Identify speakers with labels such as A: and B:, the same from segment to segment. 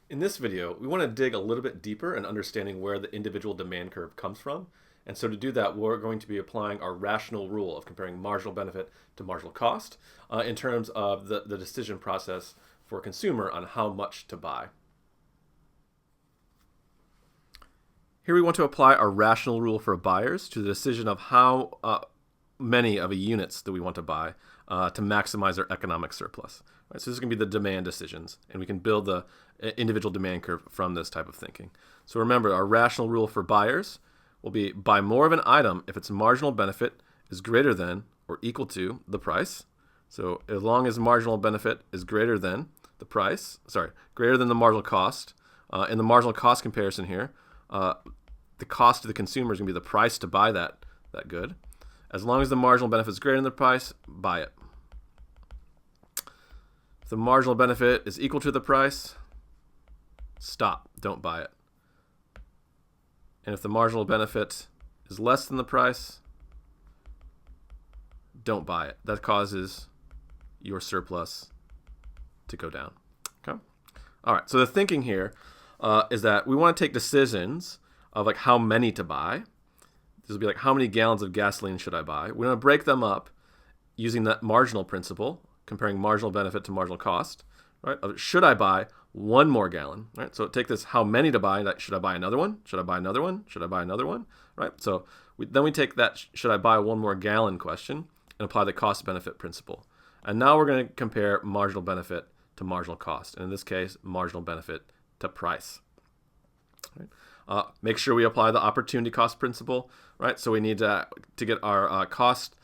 A: In this video, we want to dig a little bit deeper in understanding where the individual demand curve comes from. And so to do that, we're going to be applying our rational rule of comparing marginal benefit to marginal cost in terms of the decision process for a consumer on how much to buy. Here we want to apply our rational rule for buyers to the decision of how many of a units that we want to buy to maximize our economic surplus. Right, so this is going to be the demand decisions, and we can build the individual demand curve from this type of thinking. So remember, our rational rule for buyers will be buy more of an item if its marginal benefit is greater than or equal to the price. So as long as marginal benefit is greater than the price, greater than the marginal cost, in the marginal cost comparison here, the cost to the consumer is going to be the price to buy that good. As long as the marginal benefit is greater than the price, buy it. If the marginal benefit is equal to the price, stop, don't buy it. And if the marginal benefit is less than the price, don't buy it. That causes your surplus to go down. Okay. All right. So the thinking here is that we want to take decisions of like how many to buy. This will be like how many gallons of gasoline should I buy? We want to break them up using that marginal principle, comparing marginal benefit to marginal cost. Right? Should I buy one more gallon? Right. So take this how many to buy. Should I buy another one? Should I buy another one? Should I buy another one? Right. So then we take that should I buy one more gallon question and apply the cost benefit principle. And now we're going to compare marginal benefit to marginal cost. And in this case, marginal benefit to price. Right? Make sure we apply the opportunity cost principle. Right. So we need to get our cost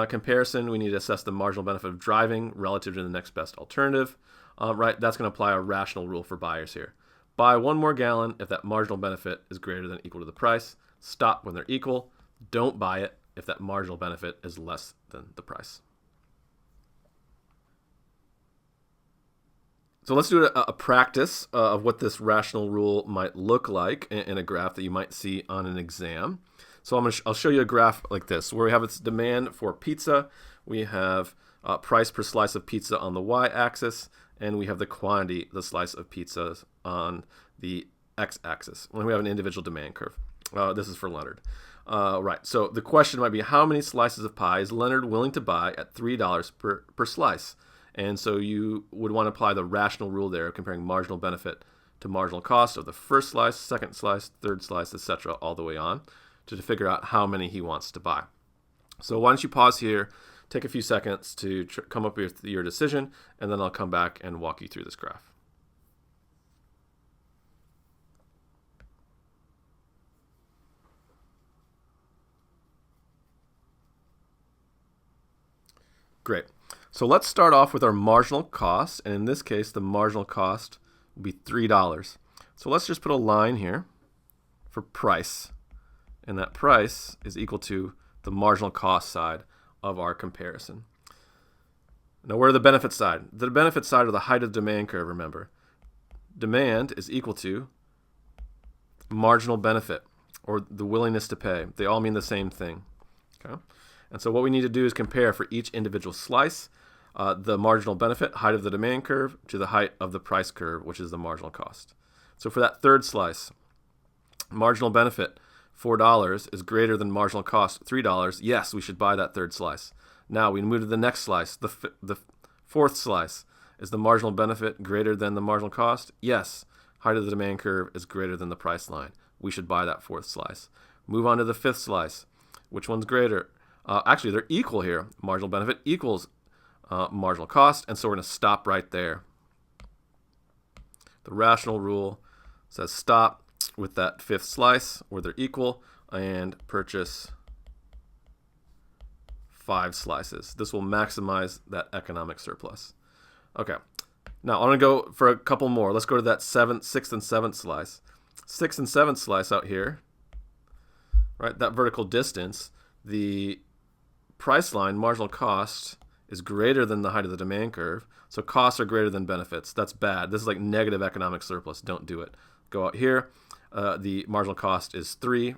A: comparison, we need to assess the marginal benefit of driving relative to the next best alternative. Right, that's going to apply our rational rule for buyers here. Buy one more gallon if that marginal benefit is greater than or equal to the price. Stop when they're equal. Don't buy it if that marginal benefit is less than the price. So let's do a practice of what this rational rule might look like in a graph that you might see on an exam. So I'll show you a graph like this, where we have its demand for pizza. We have price per slice of pizza on the y-axis, and we have the quantity, the slice of pizzas on the x-axis. And we have an individual demand curve. This is for Leonard. Right, so the question might be, how many slices of pie is Leonard willing to buy at $3 per slice? And so you would want to apply the rational rule there, comparing marginal benefit to marginal cost of the first slice, second slice, third slice, etc., all the way on, to figure out how many he wants to buy. So why don't you pause here, take a few seconds to come up with your decision, and then I'll come back and walk you through this graph. Great. So let's start off with our marginal cost, and in this case, the marginal cost will be $3. So let's just put a line here for price, and that price is equal to the marginal cost side of our comparison. Now, where are the benefit side? The benefit side are the height of the demand curve, remember. Demand is equal to marginal benefit, or the willingness to pay. They all mean the same thing. Okay? And so what we need to do is compare for each individual slice the marginal benefit, height of the demand curve, to the height of the price curve, which is the marginal cost. So for that third slice, marginal benefit, $4 is greater than marginal cost, $3. Yes, we should buy that third slice. Now we move to the next slice, the fourth slice. Is the marginal benefit greater than the marginal cost? Yes. Height of the demand curve is greater than the price line. We should buy that fourth slice. Move on to the fifth slice. Which one's greater? Actually, they're equal here. Marginal benefit equals marginal cost, and so we're going to stop right there. The rational rule says stop with that fifth slice where they're equal and purchase 5 slices. This will maximize that economic surplus. Okay, now I'm going to go for a couple more. Let's go to that sixth and seventh slice. Sixth and seventh slice out here, right? That vertical distance, the price line, marginal cost, is greater than the height of the demand curve. So costs are greater than benefits. That's bad. This is like negative economic surplus. Don't do it. Go out here. The marginal cost is 3.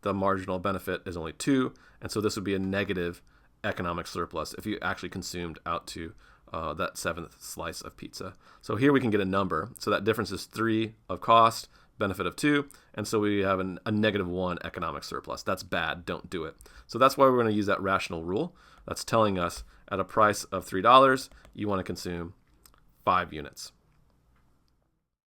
A: The marginal benefit is only 2. And so this would be a negative economic surplus if you actually consumed out to that seventh slice of pizza. So here we can get a number. So that difference is 3 of cost, benefit of 2, and so we have a -1 economic surplus. That's bad. Don't do it. So that's why we're going to use that rational rule. That's telling us at a price of $3, you want to consume 5 units.